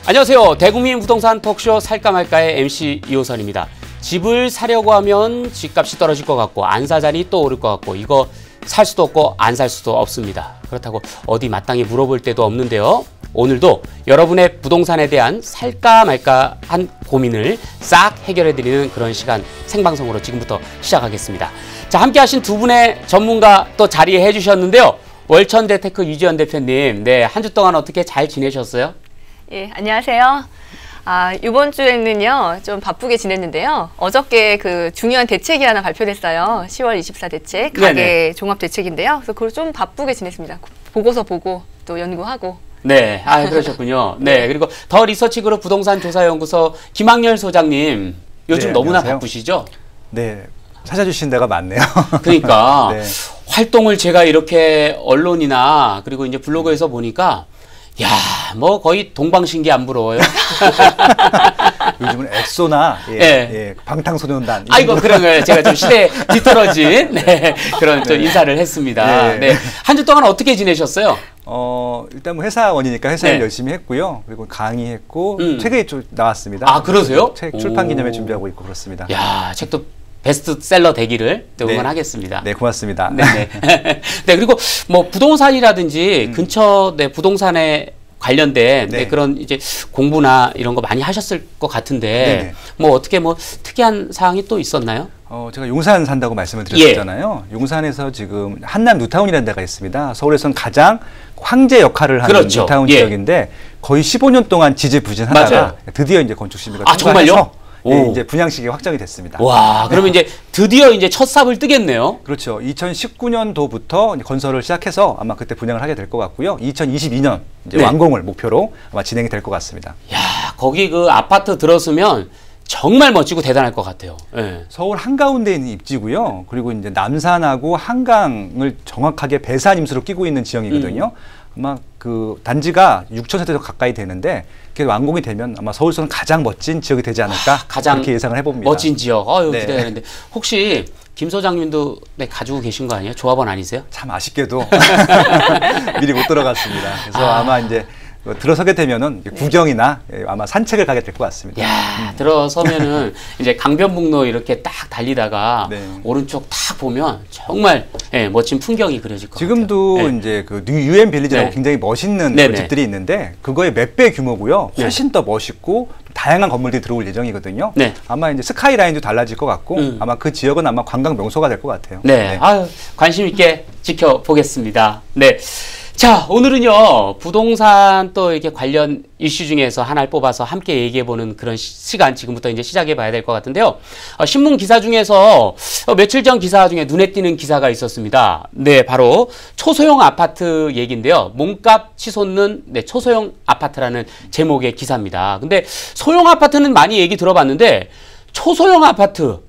안녕하세요. 대국민 부동산 토크쇼 살까 말까의 MC 이호선입니다. 집을 사려고 하면 집값이 떨어질 것 같고 안 사자니 또 오를 것 같고 이거 살 수도 없고 안 살 수도 없습니다. 그렇다고 어디 마땅히 물어볼 데도 없는데요. 오늘도 여러분의 부동산에 대한 살까 말까 한 고민을 싹 해결해드리는 그런 시간 생방송으로 지금부터 시작하겠습니다. 자, 함께 하신 두 분의 전문가 또 자리해 주셨는데요. 월천대테크 이주연 대표님, 네, 한 주 동안 어떻게 잘 지내셨어요? 예, 안녕하세요. 이번 주에는요, 좀 바쁘게 지냈는데요. 어저께 그 중요한 대책이 하나 발표됐어요. 10월 24 대책, 가계 종합 대책인데요. 그래서 그걸 좀 바쁘게 지냈습니다. 보고서 보고 또 연구하고. 네, 그러셨군요. 네, 그리고 더 리서치 그룹 부동산 조사연구소 김학렬 소장님, 요즘 너무나 바쁘시죠? 네, 찾아주신 데가 많네요. 그러니까 네. 활동을 제가 이렇게 언론이나 그리고 이제 블로그에서 보니까 야, 뭐 거의 동방신기 안 부러워요. 요즘은 엑소나 방탄소년단. 아이고, 그런 거예요. 제가 좀 시대에 뒤떨어진 그런 좀 인사를 했습니다. 네. 한 주 동안 어떻게 지내셨어요? 일단 뭐 회사원이니까 회사일 열심히 했고요. 그리고 강의했고 책이 나왔습니다. 아, 그러세요? 책 출판 기념회 준비하고 있고 그렇습니다. 야, 책도 베스트셀러 되기를 응원하겠습니다. 네, 고맙습니다. 네, 그리고 뭐 부동산이라든지 근처 부동산에 관련된 그런 이제 공부나 이런 거 많이 하셨을 것 같은데 뭐 어떻게 뭐 특이한 사항이 또 있었나요? 제가 용산 산다고 말씀을 드렸잖아요. 용산에서 지금 한남 뉴타운이라는 데가 있습니다. 서울에선 가장 황제 역할을 하는 뉴타운 지역인데 거의 15년 동안 지지부진하다가 드디어 이제 건축 심의가 통과해서 이제 분양식이 확정이 됐습니다. 와, 그러면 이제 드디어 이제 첫 삽을 뜨겠네요. 그렇죠. 2019년도부터 건설을 시작해서 아마 그때 분양을 하게 될 것 같고요. 2022년 이제 완공을 목표로 아마 진행이 될 것 같습니다. 야, 거기 그 아파트 들었으면 정말 멋지고 대단할 것 같아요. 네. 서울 한가운데 있는 입지고요. 그리고 이제 남산하고 한강을 정확하게 배산 임수로 끼고 있는 지형이거든요. 아마 그 단지가 6,000세대 가까이 되는데 그게 완공이 되면 아마 서울에서는 가장 멋진 지역이 되지 않을까 가장 그렇게 예상을 해봅니다. 멋진 지역. 기대되는데 혹시 김 소장님도 가지고 계신 거 아니에요? 조합원 아니세요? 참 아쉽게도 미리 못 들어갔습니다. 그래서 아마 이제 들어서게 되면은 구경이나 아마 산책을 가게 될 것 같습니다. 야, 들어서면은 이제 강변북로 이렇게 딱 달리다가 오른쪽 딱 보면 정말 멋진 풍경이 그려질 것 지금도 같아요. 이제 그 유엔 빌리지라고 굉장히 멋있는 집들이 있는데 그거의 몇 배 규모고요. 훨씬 더 멋있고 다양한 건물들이 들어올 예정이거든요. 아마 이제 스카이라인도 달라질 것 같고 아마 그 지역은 아마 관광 명소가 될 것 같아요. 아유, 관심 있게 지켜보겠습니다. 네. 자, 오늘은요, 부동산 또 이렇게 관련 이슈 중에서 하나를 뽑아서 함께 얘기해보는 그런 시간 지금부터 이제 시작해봐야 될 것 같은데요. 신문 기사 중에서 며칠 전 기사 중에 눈에 띄는 기사가 있었습니다. 네, 바로 초소형 아파트 얘기인데요. 몸값 치솟는 초소형 아파트라는 제목의 기사입니다. 근데 소형 아파트는 많이 얘기 들어봤는데 초소형 아파트,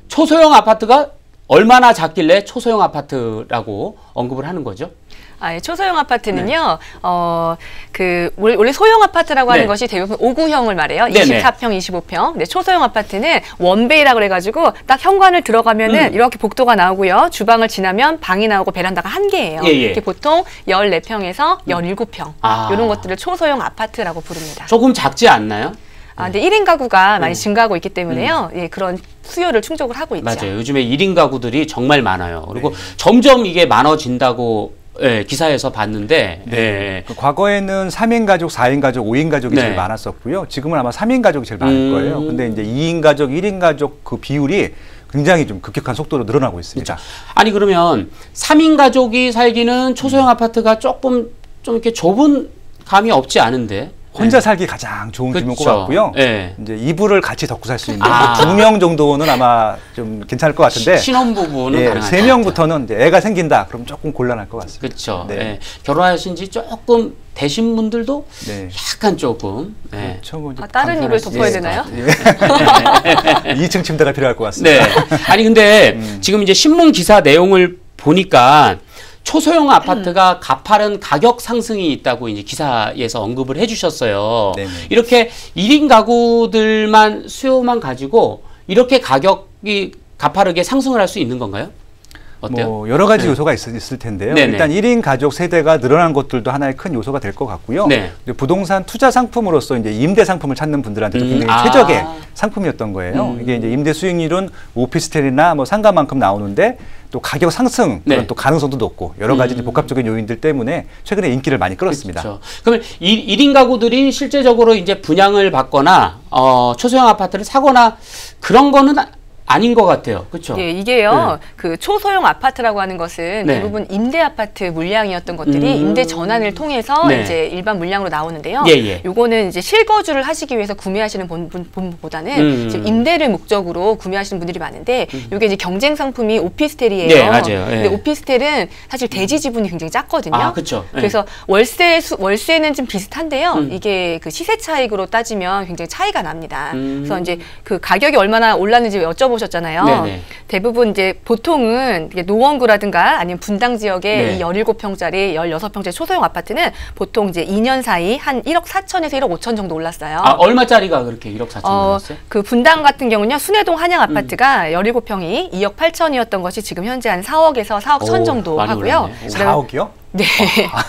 초소형 아파트가 얼마나 작길래 초소형 아파트라고 언급을 하는 거죠? 초소형 아파트는요, 원래 소형 아파트라고 하는 것이 대부분 5구형을 말해요. 24평, 25평. 근데 초소형 아파트는 원베이라고 그래가지고 딱 현관을 들어가면은 이렇게 복도가 나오고요. 주방을 지나면 방이 나오고 베란다가 한 개예요. 이게 보통 14평에서 17평. 이런 것들을 초소형 아파트라고 부릅니다. 조금 작지 않나요? 근데 1인 가구가 많이 증가하고 있기 때문에요. 그런 수요를 충족을 하고 있죠. 맞아요. 요즘에 1인 가구들이 정말 많아요. 그리고 점점 이게 많아진다고 기사에서 봤는데 과거에는 3인 가족, 4인 가족, 5인 가족이 제일 많았었고요. 지금은 아마 3인 가족이 제일 많을 거예요. 근데 이제 2인 가족, 1인 가족 그 비율이 굉장히 좀 급격한 속도로 늘어나고 있습니다. 그렇죠. 아니 그러면 3인 가족이 살기는 초소형 아파트가 조금 좀 이렇게 좁은 감이 없지 않은데 혼자 살기 가장 좋은 규모인 것 같고요. 이제 이불을 같이 덮고 살 수 있는 2명 정도는 아마 좀 괜찮을 것 같은데 신혼부부는 3명부터는 이제 애가 생긴다. 그럼 조금 곤란할 것 같습니다. 그렇죠. 결혼하신 지 조금 되신 분들도 약간 조금 뭐 다른 이불 덮어야 되나요? 2층 침대가 필요할 것 같습니다. 아니 근데 지금 이제 신문 기사 내용을 보니까 초소형 아파트가 가파른 가격 상승이 있다고 이제 기사에서 언급을 해주셨어요. 이렇게 1인 가구들만 수요만 가지고 이렇게 가격이 가파르게 상승을 할 수 있는 건가요? 어때요? 뭐 여러 가지 요소가 있을 텐데요. 네네. 일단 1인 가족 세대가 늘어난 것들도 하나의 큰 요소가 될 것 같고요. 네. 부동산 투자 상품으로서 이제 임대 상품을 찾는 분들한테도 굉장히 최적의 상품이었던 거예요. 이게 이제 임대 수익률은 오피스텔이나 뭐 상가만큼 나오는데 또 가격 상승 그런 네. 또 가능성도 높고 여러 가지 복합적인 요인들 때문에 최근에 인기를 많이 끌었습니다. 그렇죠. 그러면 1인 가구들이 실제적으로 이제 분양을 받거나 초소형 아파트를 사거나 그런 거는 아닌 것 같아요. 그렇죠? 예, 이게요. 그 초소형 아파트라고 하는 것은 네. 대부분 임대 아파트 물량이었던 것들이 임대 전환을 통해서 네. 이제 일반 물량으로 나오는데요. 예. 요거는 이제 실거주를 하시기 위해서 구매하시는 분보다는 지금 임대를 목적으로 구매하시는 분들이 많은데 이게 이제 경쟁 상품이 오피스텔이에요. 네, 맞아요. 근데 오피스텔은 사실 대지 지분이 굉장히 작거든요. 아, 그렇죠. 그래서 월세는 좀 비슷한데요. 이게 그 시세 차익으로 따지면 굉장히 차이가 납니다. 그래서 이제 그 가격이 얼마나 올랐는지 여쭤보셨잖아요. 네네. 대부분 이제 보통은 노원구라든가 아니면 분당 지역의 네. 이 17평짜리, 16평짜리 초소형 아파트는 보통 이제 2년 사이 한 1억 4천에서 1억 5천 정도 올랐어요. 아, 얼마짜리가 그렇게 1억 4천 올랐어요? 그 분당 같은 경우는요, 순회동 한양 아파트가 17평이 2억 8천이었던 것이 지금 현재 한 4억에서 4억 천 정도 하고요. 4억이요? 네,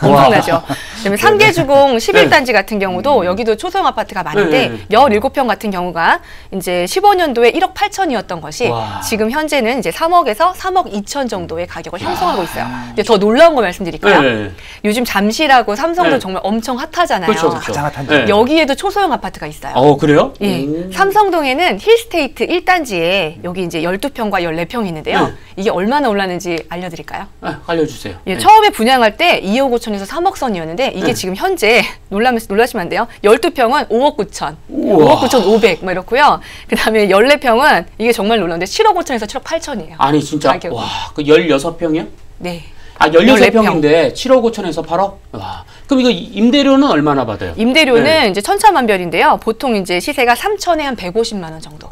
엄청나죠. 그다음에 삼계주공 11단지 같은 경우도 여기도 초소형 아파트가 많은데 17평 같은 경우가 이제 15년도에 1억 8천이었던 것이 지금 현재는 이제 3억에서 3억 2천 정도의 가격을 형성하고 있어요. 근데 더 놀라운 거 말씀드릴까요? 요즘 잠실하고 삼성도 정말 엄청 핫하잖아요. 그렇죠. 가장 핫한 여기에도 초소형 아파트가 있어요. 그래요? 예. 삼성동에는 힐스테이트 1단지에 여기 이제 12평과 14평이 있는데요. 이게 얼마나 올랐는지 알려드릴까요? 알려주세요. 예, 처음에 분양할 때 2억 5천에서 3억 선이었는데 이게 지금 현재 놀라시면 안 돼요. 12평은 5억 9천, 5억 9천 5백 뭐 이렇고요. 그다음에 14평은 이게 정말 놀라운데 7억 5천에서 7억 8천이에요. 아니 진짜 가격이. 와, 그 16평이요? 네. 아, 16평인데 7억 5천에서 8억? 와. 그럼 이거 임대료는 얼마나 받아요? 임대료는 이제 천차만별인데요. 보통 이제 시세가 3천에 한 150만 원 정도.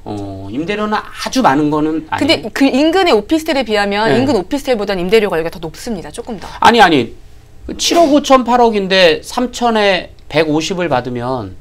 임대료는 아주 많은 거는 아니에요. 근데 그 인근의 오피스텔에 비하면 인근 오피스텔보다는 임대료가 여기가 더 높습니다. 조금 더. 아니 7억 5천 8억인데 3천에 150을 받으면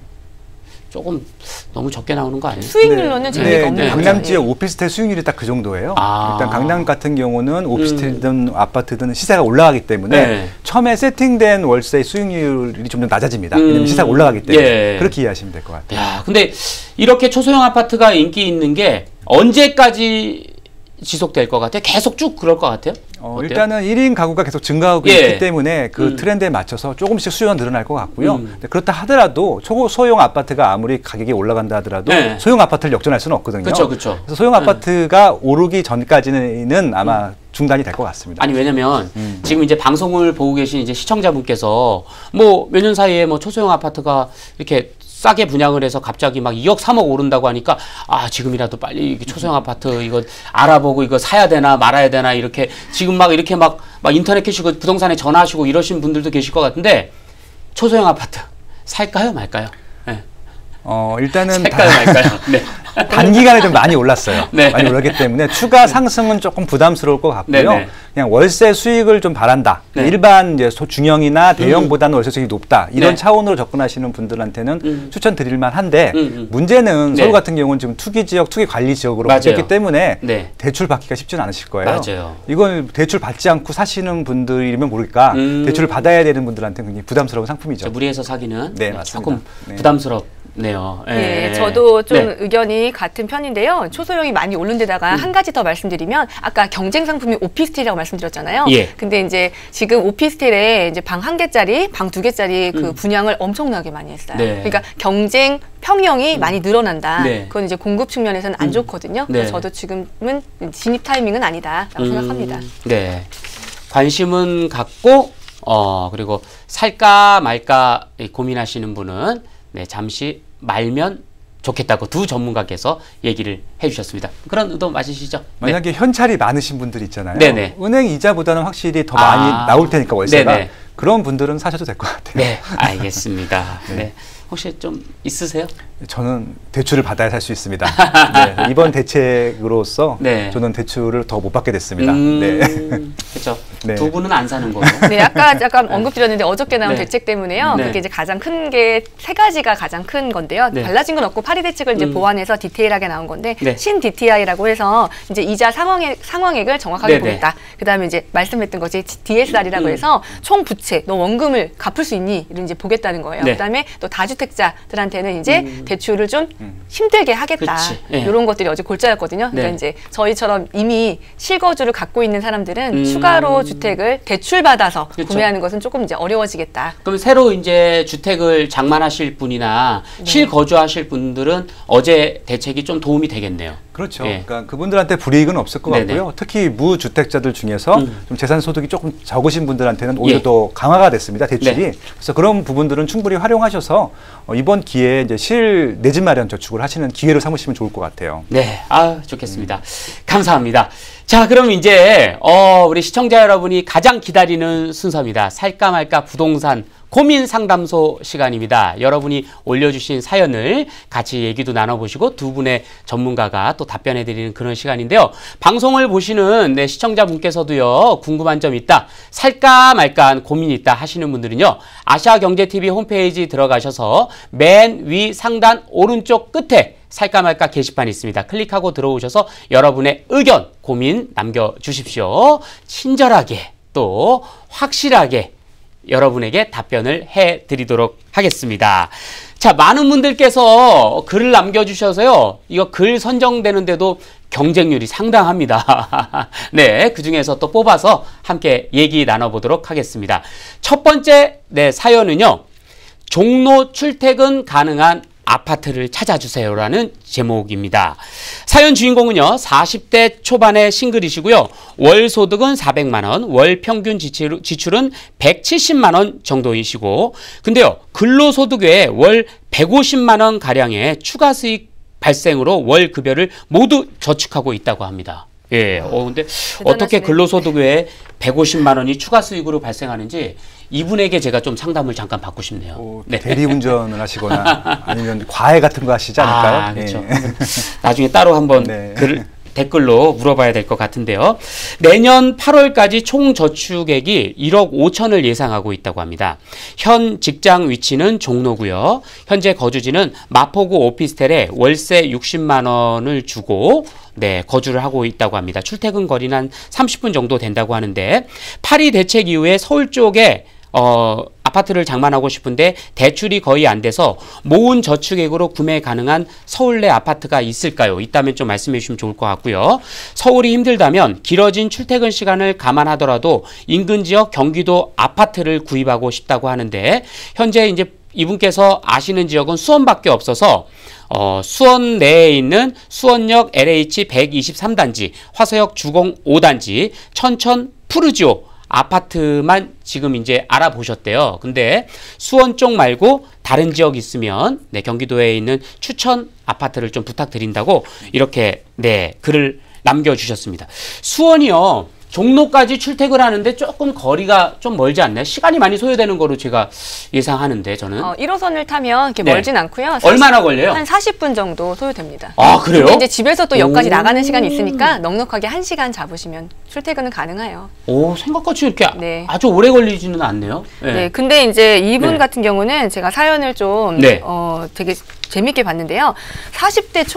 조금 너무 적게 나오는 거 아니에요? 수익률로는 재미가 없는 거죠. 강남 지역 오피스텔 수익률이 딱 그 정도예요. 일단 강남 같은 경우는 오피스텔이든 아파트든 시세가 올라가기 때문에 처음에 세팅된 월세 수익률이 좀 더 낮아집니다. 왜냐면 시세가 올라가기 때문에 그렇게 이해하시면 될 것 같아요. 야, 근데 이렇게 초소형 아파트가 인기 있는 게 언제까지 지속될 것 같아요? 계속 쭉 그럴 것 같아요? 일단은 1인 가구가 계속 증가하고 있기 때문에 그 트렌드에 맞춰서 조금씩 수요는 늘어날 것 같고요. 그렇다 하더라도 소형 아파트가 아무리 가격이 올라간다 하더라도 소형 아파트를 역전할 수는 없거든요. 그렇죠. 그래서 소형 아파트가 오르기 전까지는 아마 중단이 될 것 같습니다. 아니 왜냐면 지금 이제 방송을 보고 계신 이제 시청자분께서 뭐 몇 년 사이에 뭐 초소형 아파트가 이렇게 싸게 분양을 해서 갑자기 막 2억 3억 오른다고 하니까 지금이라도 빨리 초소형 아파트 이거 알아보고 이거 사야 되나 말아야 되나 이렇게 지금 막 이렇게 막 인터넷 켜시고 부동산에 전화하시고 이러신 분들도 계실 것 같은데 초소형 아파트 살까요 말까요? 네. 일단은 살까요 말까요? 네. 단기간에 좀 많이 올랐어요. 네. 많이 올랐기 때문에 추가 상승은 조금 부담스러울 것 같고요. 네네. 그냥 월세 수익을 좀 바란다. 일반 이제 중형이나 대형보다는 월세 수익이 높다. 이런 차원으로 접근하시는 분들한테는 추천드릴만 한데 문제는 서울 같은 경우는 지금 투기 지역, 투기 관리 지역으로 바뀌었기 때문에 대출 받기가 쉽지는 않으실 거예요. 맞아요. 이걸 대출 받지 않고 사시는 분들이면 모를까 대출을 받아야 되는 분들한테는 굉장히 부담스러운 상품이죠. 무리해서 사기는 조금 네. 부담스럽네요. 네, 저도 좀 의견이 같은 편인데요. 초소형이 많이 오른 데다가 한 가지 더 말씀드리면 아까 경쟁 상품이 오피스텔이라고 말씀드렸잖아요. 근데 이제 지금 오피스텔에 이제 방 1개짜리, 방 2개짜리 그 분양을 엄청나게 많이 했어요. 그러니까 경쟁 평형이 많이 늘어난다. 그건 이제 공급 측면에서는 안 좋거든요. 그래서 저도 지금은 진입 타이밍은 아니다라고 생각합니다. 네, 관심은 갖고 그리고 살까 말까 고민하시는 분은 잠시 말면 좋겠다고 두 전문가께서 얘기를 해주셨습니다. 그런 의도 맞으시죠? 만약에 현찰이 많으신 분들 있잖아요. 은행 이자보다는 확실히 더 많이 나올 테니까 월세가. 그런 분들은 사셔도 될 것 같아요. 네, 알겠습니다. 네. 혹시 좀 있으세요? 저는 대출을 받아야 살 수 있습니다. 네, 이번 대책으로서 네. 저는 대출을 더 못 받게 됐습니다. 네. 그렇죠. 네. 두 분은 안 사는 거고. 네, 아까 잠깐 언급드렸는데 어저께 나온 대책 때문에요. 그게 이제 가장 큰 게 3가지가 가장 큰 건데요. 달라진 건 없고 파리 대책을 이제 보완해서 디테일하게 나온 건데 신 DTI라고 해서 이제 이자 상환액을 정확하게 보겠다. 그다음에 이제 말씀했던 것이 DSR이라고 해서 총 부채, 너 원금을 갚을 수 있니? 이런 이제 보겠다는 거예요. 그다음에 또 다주택자들한테는 이제 대출을 좀 힘들게 하겠다. 이런 것들이 어제 골자였거든요. 그러니까 이제 저희처럼 이미 실거주를 갖고 있는 사람들은 추가로 주택을 대출받아서 구매하는 것은 조금 이제 어려워지겠다. 그럼 새로 이제 주택을 장만하실 분이나 실거주하실 분들은 어제 대책이 좀 도움이 되겠네요. 그렇죠. 그러니까 그분들한테 불이익은 없을 것 같고요. 특히 무주택자들 중에서 좀 재산 소득이 조금 적으신 분들한테는 오히려 더 강화가 됐습니다. 대출이. 그래서 그런 부분들은 충분히 활용하셔서 이번 기회에 이제 내 집 마련 저축을 하시는 기회로 삼으시면 좋을 것 같아요. 네, 좋겠습니다. 감사합니다. 자, 그럼 이제 우리 시청자 여러분이 가장 기다리는 순서입니다. 살까 말까 부동산 고민 상담소 시간입니다. 여러분이 올려주신 사연을 같이 얘기도 나눠보시고 두 분의 전문가가 또 답변해드리는 그런 시간인데요. 방송을 보시는 시청자분께서도요, 궁금한 점 있다, 살까 말까 고민이 있다 하시는 분들은요, 아시아경제TV 홈페이지 들어가셔서 맨 위 상단 오른쪽 끝에 살까 말까 게시판이 있습니다. 클릭하고 들어오셔서 여러분의 의견, 고민 남겨주십시오. 친절하게 또 확실하게 여러분에게 답변을 해드리도록 하겠습니다. 자, 많은 분들께서 글을 남겨주셔서요, 이거 글 선정되는데도 경쟁률이 상당합니다. 네, 그 중에서 또 뽑아서 함께 얘기 나눠보도록 하겠습니다. 첫 번째 사연은요, 종로 출퇴근 가능한 아파트를 찾아주세요라는 제목입니다. 사연 주인공은요, 40대 초반의 싱글이시고요. 월 소득은 400만 원, 월 평균 지출은 170만 원 정도이시고, 근데요, 근로소득 외에 월 150만 원 가량의 추가 수익 발생으로 월 급여를 모두 저축하고 있다고 합니다. 예, 근데 어떻게 근로소득 외에 150만 원이 추가 수익으로 발생하는지 이분에게 제가 좀 상담을 잠깐 받고 싶네요. 대리운전을 하시거나 아니면 과외 같은 거 하시지 않을까요? 그렇죠. 나중에 따로 한번 댓글로 물어봐야 될 것 같은데요. 내년 8월까지 총 저축액이 1억 5천을 예상하고 있다고 합니다. 현 직장 위치는 종로고요. 현재 거주지는 마포구 오피스텔에 월세 60만 원을 주고 거주를 하고 있다고 합니다. 출퇴근 거리는 한 30분 정도 된다고 하는데, 파리 대책 이후에 서울 쪽에 아파트를 장만하고 싶은데 대출이 거의 안 돼서 모은 저축액으로 구매 가능한 서울 내 아파트가 있을까요? 있다면 좀 말씀해 주시면 좋을 것 같고요. 서울이 힘들다면 길어진 출퇴근 시간을 감안하더라도 인근 지역 경기도 아파트를 구입하고 싶다고 하는데, 현재 이제 이분께서 아시는 지역은 수원밖에 없어서 수원 내에 있는 수원역 LH 123단지, 화서역 주공 5단지, 천천 푸르지오 아파트만 지금 이제 알아보셨대요. 근데 수원 쪽 말고 다른 지역 있으면 경기도에 있는 추천 아파트를 좀 부탁드린다고 이렇게 글을 남겨주셨습니다. 수원이요, 종로까지 출퇴근하는데 조금 거리가 좀 멀지 않나요? 시간이 많이 소요되는 거로 제가 예상하는데, 저는 1호선을 타면 이렇게 멀진 않고요. 얼마나 걸려요? 한 40분 정도 소요됩니다. 아, 그래요? 근데 이제 집에서 또 역까지 나가는 시간이 있으니까 넉넉하게 1시간 잡으시면 출퇴근은 가능해요. 오, 생각같이 이렇게 아주 오래 걸리지는 않네요. 네, 근데 이제 이분 같은 경우는 제가 사연을 좀 되게 재밌게 봤는데요. 40대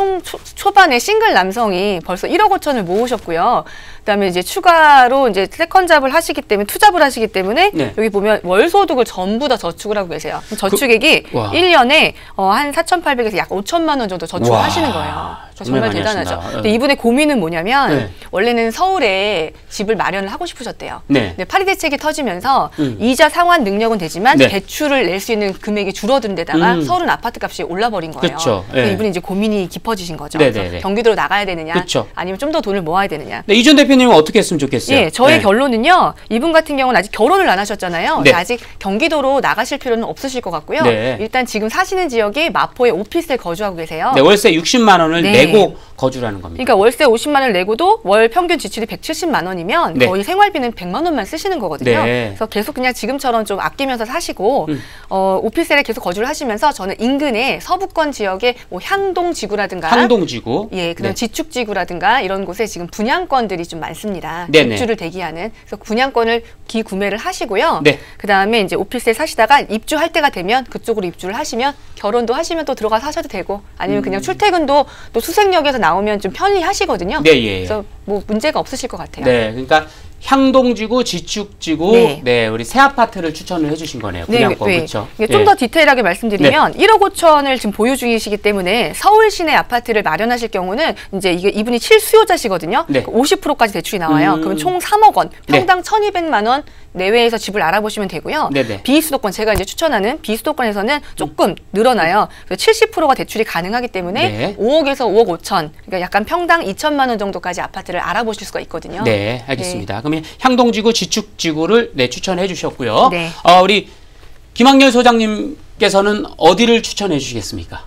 초반의 싱글 남성이 벌써 1억 5천을 모으셨고요. 그다음에 이제 추가로 이제 세컨잡을 하시기 때문에, 투잡을 하시기 때문에 여기 보면 월 소득을 전부 다 저축을 하고 계세요. 저축액이 1년에 한 4,800에서 약 5천만 원 정도 저축을 하시는 거예요. 정말 대단하죠. 근데 이분의 고민은 뭐냐면 원래는 서울에 집을 마련을 하고 싶으셨대요. 근데 파리 대책이 터지면서 이자 상환 능력은 되지만 대출을 낼 수 있는 금액이 줄어든 데다가 서울은 아파트 값이 올라버린 거예요. 그래서 이분이 이제 고민이 깊어지신 거죠. 그래서 경기도로 나가야 되느냐, 아니면 좀 더 돈을 모아야 되느냐. 이준 대표님은 어떻게 했으면 좋겠어요? 저의 결론은요, 이분 같은 경우는 아직 결혼을 안 하셨잖아요. 아직 경기도로 나가실 필요는 없으실 것 같고요. 일단 지금 사시는 지역이 마포의 오피스텔 거주하고 계세요. 월세 60만 원을 내고 거주라는 겁니다. 그러니까 월세 50만 원을 내고도 월 평균 지출이 170만 원이면 네. 거의 생활비는 100만 원만 쓰시는 거거든요. 네. 그래서 계속 그냥 지금처럼 좀 아끼면서 사시고 오피스텔에 계속 거주를 하시면서 저는 인근에 서부권 지역에 뭐 향동지구라든가 향동지구, 예, 그런 네. 지축지구라든가 이런 곳에 지금 분양권들이 좀 많습니다. 네네. 입주를 대기하는. 그래서 분양권을 기구매를 하시고요. 네. 그다음에 이제 오피스텔 사시다가 입주할 때가 되면 그쪽으로 입주를 하시면 결혼도 하시면 또 들어가 사셔도 되고 아니면 그냥 출퇴근도 또 수색역에서 나오면 좀 편히 하시거든요. 네, 예. 그래서 뭐 문제가 없으실 것 같아요. 네, 그러니까 향동지구, 지축지구, 네, 우리 새 아파트를 추천을 해주신 거네요. 분양권, 그렇죠? 좀 더 디테일하게 말씀드리면 1억 5천을 지금 보유 중이시기 때문에 서울 시내 아파트를 마련하실 경우는 이제 이분이 7수요자시거든요. 네. 50%까지 대출이 나와요. 그러면 총 3억 원, 평당 1,200만 원 내외에서 집을 알아보시면 되고요. 네네. 비수도권, 제가 이제 추천하는 비수도권에서는 조금 늘어나요. 그래서 70%가 대출이 가능하기 때문에 네. 5억에서 5억 5천, 그러니까 약간 평당 2천만 원 정도까지 아파트를 알아보실 수가 있거든요. 네, 알겠습니다. 그러면 향동지구, 지축지구를 네, 추천해 주셨고요. 네. 우리 김학렬 소장님께서는 어디를 추천해 주시겠습니까?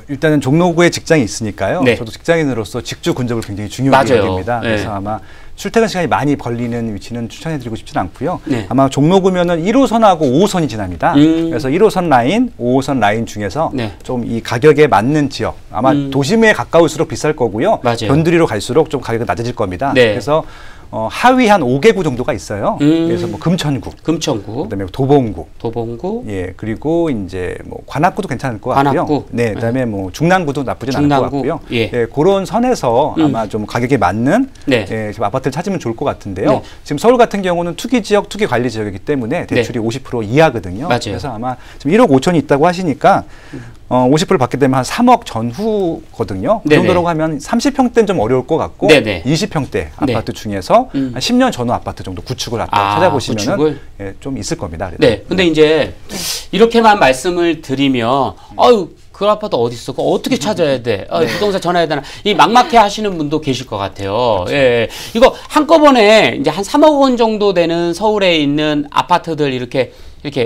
일단은 종로구에 직장이 있으니까요. 네. 저도 직장인으로서 직주 근접을 굉장히 중요하게 맞아요. 여깁니다. 네. 그래서 아마 출퇴근 시간이 많이 벌리는 위치는 추천해드리고 싶지는 않고요. 네. 아마 종로구면은 1호선하고 5호선이 지납니다. 그래서 1호선 라인, 5호선 라인 중에서 네. 좀 이 가격에 맞는 지역, 아마 도심에 가까울수록 비쌀 거고요. 맞아요. 변두리로 갈수록 좀 가격이 낮아질 겁니다. 네. 그래서 하위 한 5개구 정도가 있어요. 그래서 뭐 금천구, 금천구, 그다음에 도봉구, 예, 그리고 이제 뭐 관악구도 괜찮을 것 관악구. 같고요. 네, 그다음에 뭐 중랑구도 나쁘진 않을 것 같고요. 예. 예, 그런 선에서 아마 좀 가격에 맞는 네. 예, 지금 아파트를 찾으면 좋을 것 같은데요. 네. 지금 서울 같은 경우는 투기 지역, 투기 관리 지역이기 때문에 대출이 50% 이하거든요. 맞아요. 그래서 아마 지금 1억 5천이 있다고 하시니까 50%를 받게 되면 한 3억 전후거든요. 그 네네. 정도라고 하면 30평대는 좀 어려울 것 같고 네네. 20평대 네. 아파트 중에서 한 10년 전후 아파트 정도 구축을 찾아보시면 구축을? 예, 좀 있을 겁니다. 그래도. 네, 근데 이제 이렇게만 말씀을 드리면 아유 그 아파트 어디 있어? 그거 어떻게 찾아야 돼? 부동산 전화해야 되나? 이 막막해 하시는 분도 계실 것 같아요. 그렇죠. 예, 이거 한꺼번에 이제 한 3억 원 정도 되는 서울에 있는 아파트들 이렇게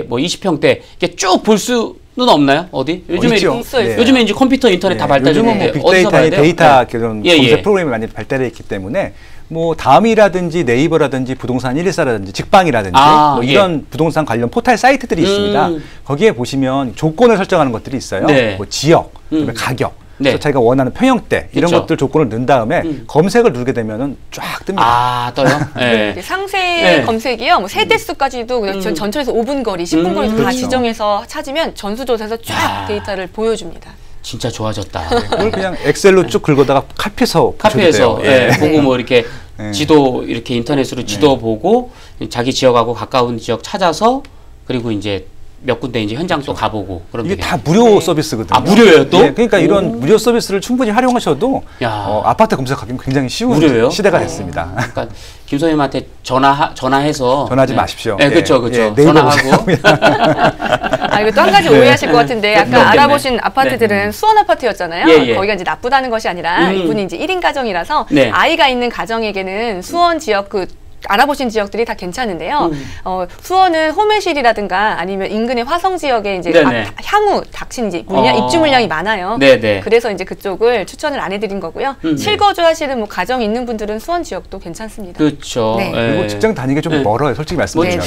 뭐 20평대 이렇게 쭉 볼 수는 없나요? 어디? 요즘에 있어요. 요즘에 이제 컴퓨터 인터넷 다 발달됐는데 요즘은 뭐 빅데이터, 데이터 그런 예, 검색 예. 프로그램이 많이 발달해 있기 때문에 뭐 다음이라든지 네이버라든지 부동산 114라든지 직방이라든지 뭐 이런 부동산 관련 포털 사이트들이 있습니다. 거기에 보시면 조건을 설정하는 것들이 있어요. 네. 뭐 지역, 그다음에 가격. 네. 그래서 자기가 원하는 평형대 이런 그렇죠. 것들 조건을 넣은 다음에 검색을 누르게 되면은 쫙 뜹니다. 떠요? 네. 상세 네. 검색이요. 뭐 세대수까지도 그냥 전철에서 5분 거리, 10분 거리 다 그렇죠. 지정해서 찾으면 전수조사에서 쫙 데이터를 보여줍니다. 진짜 좋아졌다. 그걸 그냥 엑셀로 쭉 긁어다가 카피해서 보고 뭐 이렇게 지도 이렇게 인터넷으로 지도 보고 자기 지역하고 가까운 지역 찾아서 그리고 이제 몇 군데 이제 현장 또 가보고 그런 이게 다 무료 서비스거든요. 무료예요 또? 네, 그러니까 이런 무료 서비스를 충분히 활용하셔도 아파트 검색하기는 굉장히 쉬운 무료예요? 시대가 됐습니다. 그러니까 김 소장님한테 전화해서 전화하지 마십시오. 네, 그렇죠. 전화하고. 이거 또 한 가지 오해하실 것 같은데 아까 알아보신 아파트들은 수원 아파트였잖아요. 거기가 이제 나쁘다는 것이 아니라 이분이 이제 1인 가정이라서 아이가 있는 가정에게는 수원 지역 알아보신 지역들이 다 괜찮은데요. 수원은 호매실이라든가 아니면 인근의 화성 지역에 이제 향후 닥친 이제 입주 물량이 많아요. 네네. 그래서 이제 그쪽을 추천을 안 해드린 거고요. 실거주 하시는 뭐 가정 있는 분들은 수원 지역도 괜찮습니다. 그렇죠. 네. 그리고 직장 다니기 좀 멀어요. 솔직히 말씀드리면.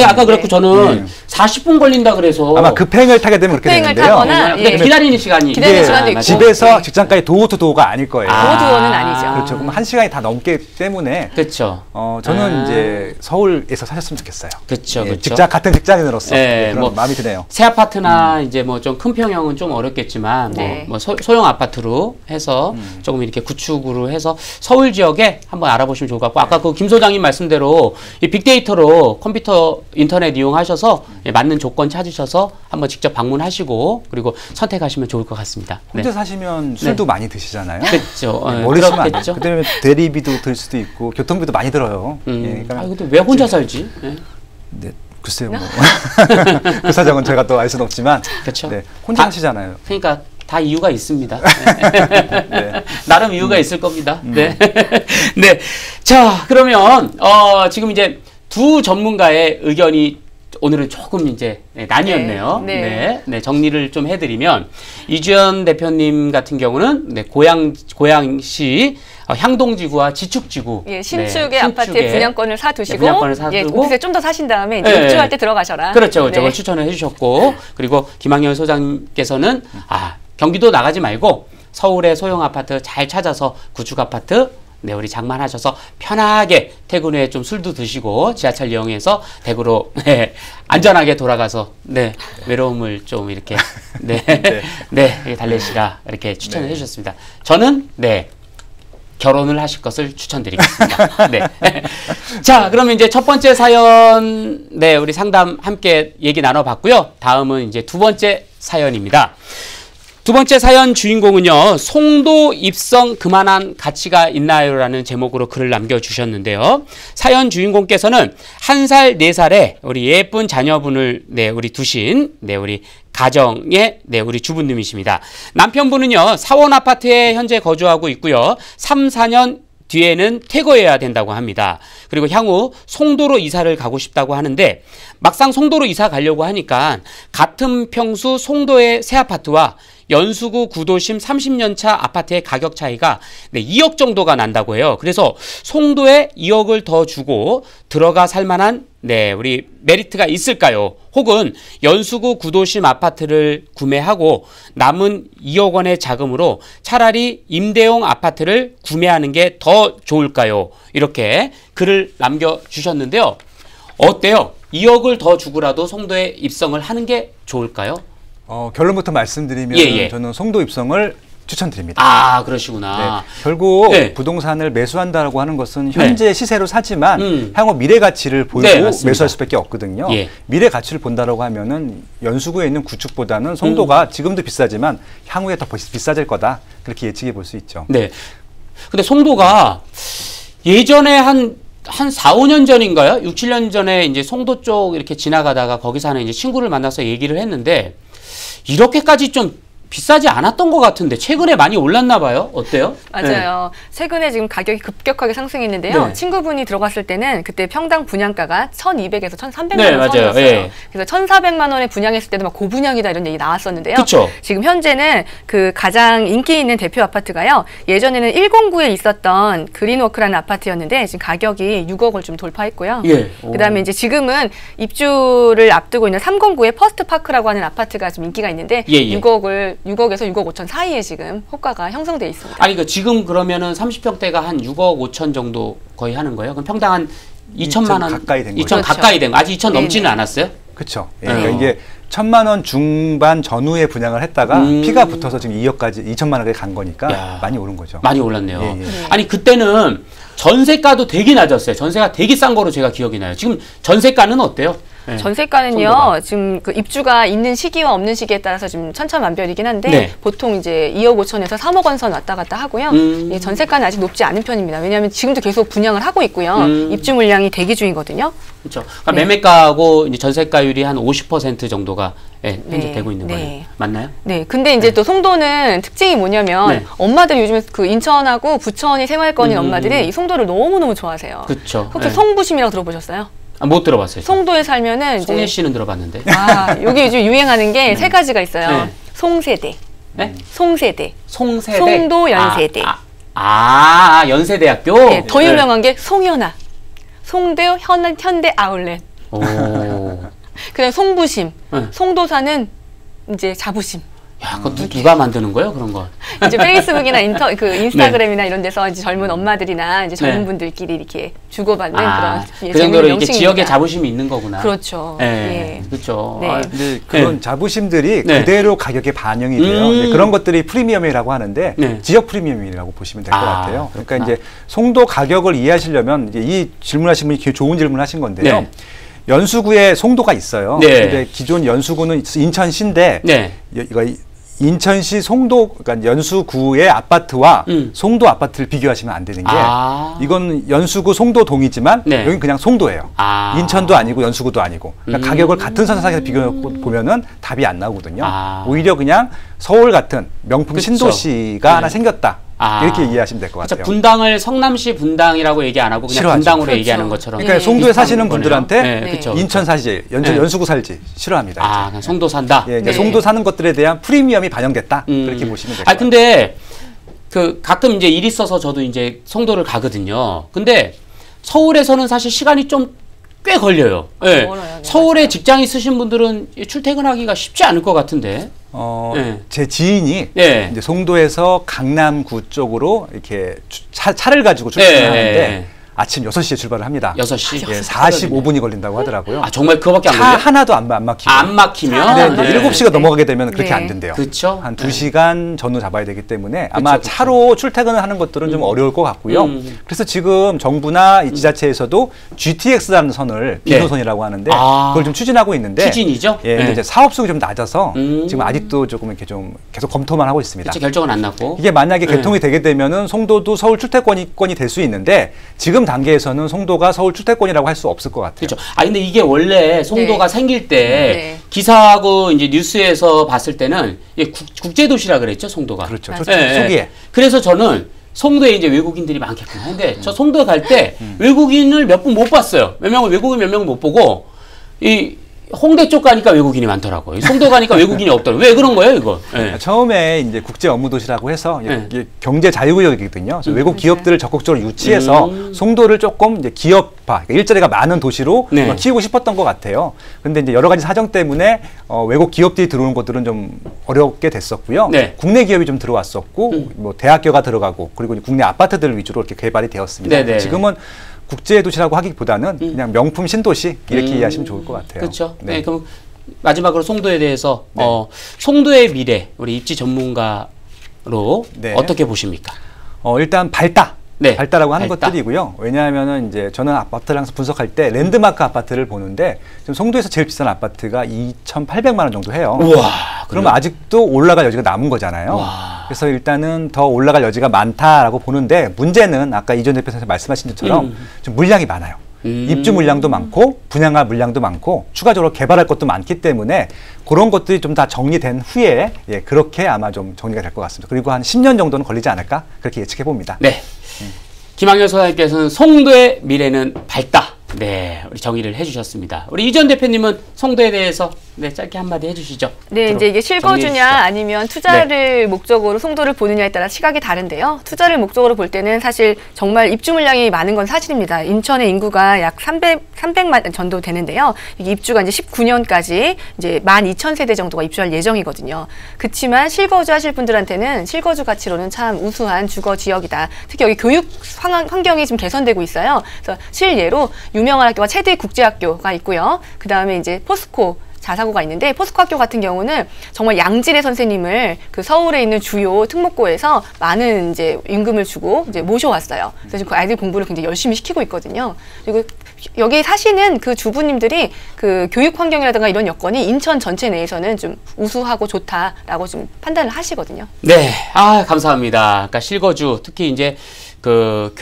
아까 그렇고 저는 40분 걸린다 그래서 아마 급행을 타게 되면 그렇게 되는데요. 타거나 기다리는 시간이 시간도 있고 집에서 직장까지 도어투도어가 아닐 거예요. 도어투도어는 아니죠. 그렇죠. 그럼 1시간이 다 넘기 때문에 그렇죠. 저는 이제 서울에서 사셨으면 좋겠어요. 그렇죠, 그렇죠. 같은 직장인으로서 그런 마음이 드네요. 새 아파트나 이제 뭐 좀 큰 평형은 좀 어렵겠지만 뭐 소형 아파트로 해서 조금 이렇게 구축으로 해서 서울 지역에 한번 알아보시면 좋을 것 같고 아까 그 김 소장님 말씀대로 이 빅데이터로 컴퓨터 인터넷 이용하셔서 맞는 조건 찾으셔서 한번 직접 방문하시고 그리고 선택하시면 좋을 것 같습니다. 혼자 사시면 술도 많이 드시잖아요. 그렇죠. 머리 쓰면 안 돼요. 그다음에 대리비도 들 수도 있고 교통비도 많이 들어요. 그러니까 근데 왜 혼자 살지? 네, 글쎄요. 뭐. 그 사정은 제가 또 알 수는 없지만 그렇죠. 네, 혼자 하시잖아요. 그러니까 다 이유가 있습니다. 네. 나름 이유가 있을 겁니다. 네. 네. 자, 그러면 지금 이제 두 전문가의 의견이 오늘은 조금 이제 나뉘었네요. 네. 네. 네, 정리를 좀 해드리면 이주연 대표님 같은 경우는 네, 고양시 향동지구와 지축지구 예, 신축의 아파트의 분양권을 사두시고 분양권을 사두고 예, 오피스에 좀 더 사신 다음에 이제 네. 입주할 때 들어가셔라. 그렇죠. 네. 저걸 추천을 해주셨고 그리고 김학년 소장님께서는 경기도 나가지 말고 서울의 소형 아파트 잘 찾아서 구축 아파트 네, 우리 장만하셔서 편하게 퇴근 후에 좀 술도 드시고 지하철 이용해서 대구로 네, 안전하게 돌아가서 네, 외로움을 좀 이렇게 네, 네, 달래시라 이렇게 추천을 해주셨습니다. 저는 네. 결혼을 하실 것을 추천드리겠습니다. 네. 자, 그러면 이제 첫 번째 사연, 네, 우리 상담 함께 얘기 나눠봤고요. 다음은 이제 두 번째 사연입니다. 두 번째 사연 주인공은요, 송도 입성 그만한 가치가 있나요? 라는 제목으로 글을 남겨주셨는데요. 사연 주인공께서는 1살, 4살에 우리 예쁜 자녀분을, 네, 우리 두신, 네, 우리 가정의, 네, 우리 주부님이십니다. 남편분은요, 사원 아파트에 현재 거주하고 있고요. 3, 4년 뒤에는 퇴거해야 된다고 합니다. 그리고 향후 송도로 이사를 가고 싶다고 하는데 막상 송도로 이사 가려고 하니까 같은 평수 송도의 새 아파트와 연수구 구도심 30년차 아파트의 가격 차이가 2억 정도가 난다고 해요. 그래서 송도에 2억을 더 주고 들어가 살만한 우리 메리트가 있을까요? 혹은 연수구 구도심 아파트를 구매하고 남은 2억 원의 자금으로 차라리 임대용 아파트를 구매하는 게 더 좋을까요? 이렇게 글을 남겨주셨는데요. 어때요? 2억을 더 주고라도 송도에 입성을 하는 게 좋을까요? 결론부터 말씀드리면 저는 송도 입성을 추천드립니다. 아, 그러시구나. 네, 결국 부동산을 매수한다라고 하는 것은 현재 시세로 사지만 향후 미래 가치를 보이고 매수할 수밖에 없거든요. 미래 가치를 본다라고 하면은 연수구에 있는 구축보다는 송도가 지금도 비싸지만 향후에 더 비싸질 거다. 그렇게 예측해 볼 수 있죠. 네. 근데 송도가 예전에 한 4, 5년 전인가요? 6, 7년 전에 이제 송도 쪽 이렇게 지나가다가 거기 사는 이제 친구를 만나서 얘기를 했는데 이렇게까지 좀 비싸지 않았던 것 같은데 최근에 많이 올랐나 봐요. 어때요? 맞아요. 최근에 지금 가격이 급격하게 상승했는데요. 친구분이 들어갔을 때는 그때 평당 분양가가 1,200에서 1,300만 원 선이었어요. 그래서 1,400만 원에 분양했을 때도 막 고분양이다 이런 얘기 나왔었는데요. 그쵸? 지금 현재는 그 가장 인기 있는 대표 아파트가요. 예전에는 109에 있었던 그린워크라는 아파트였는데 지금 가격이 6억을 좀 돌파했고요. 그다음에 이제 지금은 입주를 앞두고 있는 309의 퍼스트파크라고 하는 아파트가 좀 인기가 있는데 6억에서 6억 5천 사이에 지금 호가가 형성돼 있습니다. 아니, 지금 그러면은 30평대가 한 6억 5천 정도 거의 하는 거예요? 그럼 평당 한 2천만 원 가까이 된 2천 거죠. 가까이 된 거. 아직 2천 넘지는 않았어요? 그렇죠. 그러니까 이게 1,000만 원 중반 전후에 분양을 했다가 피가 붙어서 지금 2억까지 2천만 원까지 간 거니까 많이 오른 거죠. 많이 올랐네요. 아니, 그때는 전세가도 되게 낮았어요. 전세가 되게 싼 거로 제가 기억이 나요. 지금 전세가는 어때요? 전세가는요, 송도가. 지금 그 입주가 있는 시기와 없는 시기에 따라서 좀 천차만별이긴 한데, 보통 이제 2억 5천에서 3억 원 선 왔다 갔다 하고요. 전세가는 아직 높지 않은 편입니다. 왜냐하면 지금도 계속 분양을 하고 있고요. 입주 물량이 대기 중이거든요. 그렇죠. 그러니까 매매가하고 이제 전세가율이 한 50% 정도가 현재 되고 있는 거예요. 맞나요? 네. 근데 이제 또 송도는 특징이 뭐냐면 엄마들 요즘에 그 인천하고 부천이 생활권인 엄마들이 이 송도를 너무너무 좋아하세요. 그렇죠. 혹시 송부심이라고 들어보셨어요? 못 들어봤어요. 송도에 살면은 송혜 씨는 들어봤는데. 여기 요즘 유행하는 게 세 가지가 있어요. 송세대. 송세대. 송도 연세대. 연세대학교? 더 유명한 게 송현아. 송대 현대 아울렛. 그다음 송부심. 송도사는 이제 자부심. 야, 그거 누가 만드는 거예요, 그런 거? 이제 페이스북이나 인스타그램이나 이런 데서 이제 젊은 엄마들이나 이제 젊은 분들끼리 이렇게 주고받는 그런 그 정도로 이게 지역에 자부심이 있는 거구나. 그렇죠. 그렇죠. 근데 그런 자부심들이 그대로 가격에 반영이 돼요. 그런 것들이 프리미엄이라고 하는데 지역 프리미엄이라고 보시면 될 것 같아요. 그러니까 이제 송도 가격을 이해하시려면 이제 이 질문하신 분이 좋은 질문하신 건데요. 연수구에 송도가 있어요. 근데 기존 연수구는 인천시인데 이거 인천시 송도, 그러니까 연수구의 아파트와 송도 아파트를 비교하시면 안 되는 게 이건 연수구 송도동이지만 여기는 그냥 송도예요. 인천도 아니고 연수구도 아니고. 그러니까 가격을 같은 선상에서 비교해 보면은 답이 안 나오거든요. 오히려 그냥 서울 같은 명품 그쵸. 신도시가 하나 생겼다. 이렇게 이해하시면 될 것 같아요. 분당을 성남시 분당이라고 얘기 안 하고 그냥 싫어하죠. 분당으로 그렇죠. 얘기하는 것처럼. 그러니까 송도에 사시는 분들한테 그렇죠. 인천 사시지, 연수구 살지 싫어합니다. 그냥 송도 산다. 이제 송도 사는 것들에 대한 프리미엄이 반영됐다. 그렇게 보시면 될 것 같아요. 근데 가끔 이제 일 있어서 저도 이제 송도를 가거든요. 근데 서울에서는 사실 시간이 좀 꽤 걸려요. 네. 서울에 맞아요. 직장 있으신 분들은 출퇴근하기가 쉽지 않을 것 같은데. 제 지인이 이제 송도에서 강남구 쪽으로 이렇게 차를 가지고 출퇴근하는데 아침 6시에 출발을 합니다. 6시? 45분이 걸린다고 하더라고요. 정말 그거밖에 안 걸려요? 차 하나도 안 막히고. 안 막히면? 네, 7시가 넘어가게 되면 그렇게 안 된대요. 그렇죠. 한 2시간 전후 잡아야 되기 때문에 아마 차로 출퇴근을 하는 것들은 좀 어려울 것 같고요. 그래서 지금 정부나 이 지자체에서도 GTX라는 선을 비노선이라고 하는데 그걸 좀 추진하고 있는데 추진이죠? 근데 이제 사업성이 좀 낮아서 지금 아직도 조금 이렇게 좀 계속 검토만 하고 있습니다. 그치, 결정은 안 났고. 이게 만약에 개통이 되게 되면은 송도도 서울 출퇴권이 될 수 있는데 지금 단계에서는 송도가 서울 출퇴권이라고 할 수 없을 것 같아요. 그렇죠. 근데 이게 원래 송도가 생길 때 기사하고 이제 뉴스에서 봤을 때는 국제도시라 그랬죠, 송도가. 그렇죠. 초기에. 그래서 저는 송도에 이제 외국인들이 많겠구나. 근데 저 송도에 갈 때 외국인을 몇 분 못 봤어요. 몇 명을 못 보고 홍대 쪽 가니까 외국인이 많더라고요. 송도 가니까 외국인이 없더라고요. 왜 그런 거예요, 이거? 처음에 이제 국제 업무 도시라고 해서 이게 경제 자유구역이거든요. 그래서 외국 기업들을 적극적으로 유치해서 송도를 조금 이제 기업화, 그러니까 일자리가 많은 도시로 키우고 싶었던 것 같아요. 근데 이제 여러 가지 사정 때문에 외국 기업들이 들어오는 것들은 좀 어렵게 됐었고요. 국내 기업이 좀 들어왔었고, 뭐 대학교가 들어가고, 그리고 국내 아파트들 위주로 이렇게 개발이 되었습니다. 지금은 국제 도시라고 하기보다는 그냥 명품 신도시 이렇게 이해하시면 좋을 것 같아요. 그렇죠. 네, 그럼 마지막으로 송도에 대해서 송도의 미래 우리 입지 전문가로 어떻게 보십니까? 일단 발다라고 하는 것들이고요. 왜냐하면은 이제 저는 아파트를 항상 분석할 때 랜드마크 아파트를 보는데 지금 송도에서 제일 비싼 아파트가 2,800만 원 정도 해요. 우와. 그러면 아직도 올라갈 여지가 남은 거잖아요. 와. 그래서 일단은 더 올라갈 여지가 많다라고 보는데 문제는 아까 이전 대표님께서 말씀하신 것처럼 좀 물량이 많아요. 입주 물량도 많고 분양할 물량도 많고 추가적으로 개발할 것도 많기 때문에 그런 것들이 좀 다 정리된 후에 그렇게 아마 좀 정리가 될 것 같습니다. 그리고 한 10년 정도는 걸리지 않을까 그렇게 예측해 봅니다. 네. 김학렬 소장님께서는 송도의 미래는 밝다. 네, 우리 정의를 해주셨습니다. 우리 이전 대표님은 송도에 대해서 짧게 한마디 해주시죠. 네, 이제 이게 실거주냐 아니면 투자를 목적으로 송도를 보느냐에 따라 시각이 다른데요. 투자를 목적으로 볼 때는 사실 정말 입주 물량이 많은 건 사실입니다. 인천의 인구가 약 300만 정도 되는데요. 이게 입주가 이제 19년까지 이제 12,000세대 정도가 입주할 예정이거든요. 그렇지만 실거주하실 분들한테는 실거주 가치로는 참 우수한 주거 지역이다. 특히 여기 교육 환경이 지금 개선되고 있어요. 그래서 실예로 유명한 학교가 체대 국제학교가 있고요. 그 다음에 이제 포스코 자사고가 있는데 포스코 학교 같은 경우는 정말 양질의 선생님을 그 서울에 있는 주요 특목고에서 많은 이제 임금을 주고 이제 모셔왔어요. 그래서 그 아이들 공부를 굉장히 열심히 시키고 있거든요. 그리고 여기 사시는 그 주부님들이 그 교육 환경이라든가 이런 여건이 인천 전체 내에서는 좀 우수하고 좋다라고 좀 판단을 하시거든요. 네, 감사합니다. 그러니까 실거주 특히 이제 그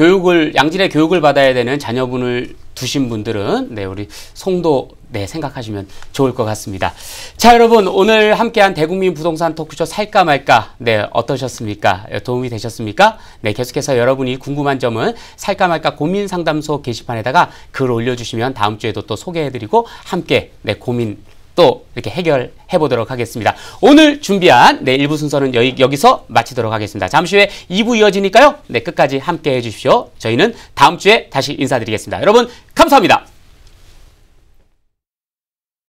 양질의 교육을 받아야 되는 자녀분을 두신 분들은 우리 송도 생각하시면 좋을 것 같습니다. 자, 여러분 오늘 함께한 대국민 부동산 토크쇼 살까 말까 어떠셨습니까? 도움이 되셨습니까? 계속해서 여러분이 궁금한 점은 살까 말까 고민 상담소 게시판에다가 글 올려주시면 다음 주에도 또 소개해드리고 함께 고민 또 이렇게 해결해 보도록 하겠습니다. 오늘 준비한 1부 순서는 여기서 마치도록 하겠습니다. 잠시 후에 2부 이어지니까요. 끝까지 함께 해주십시오. 저희는 다음 주에 다시 인사드리겠습니다. 여러분 감사합니다.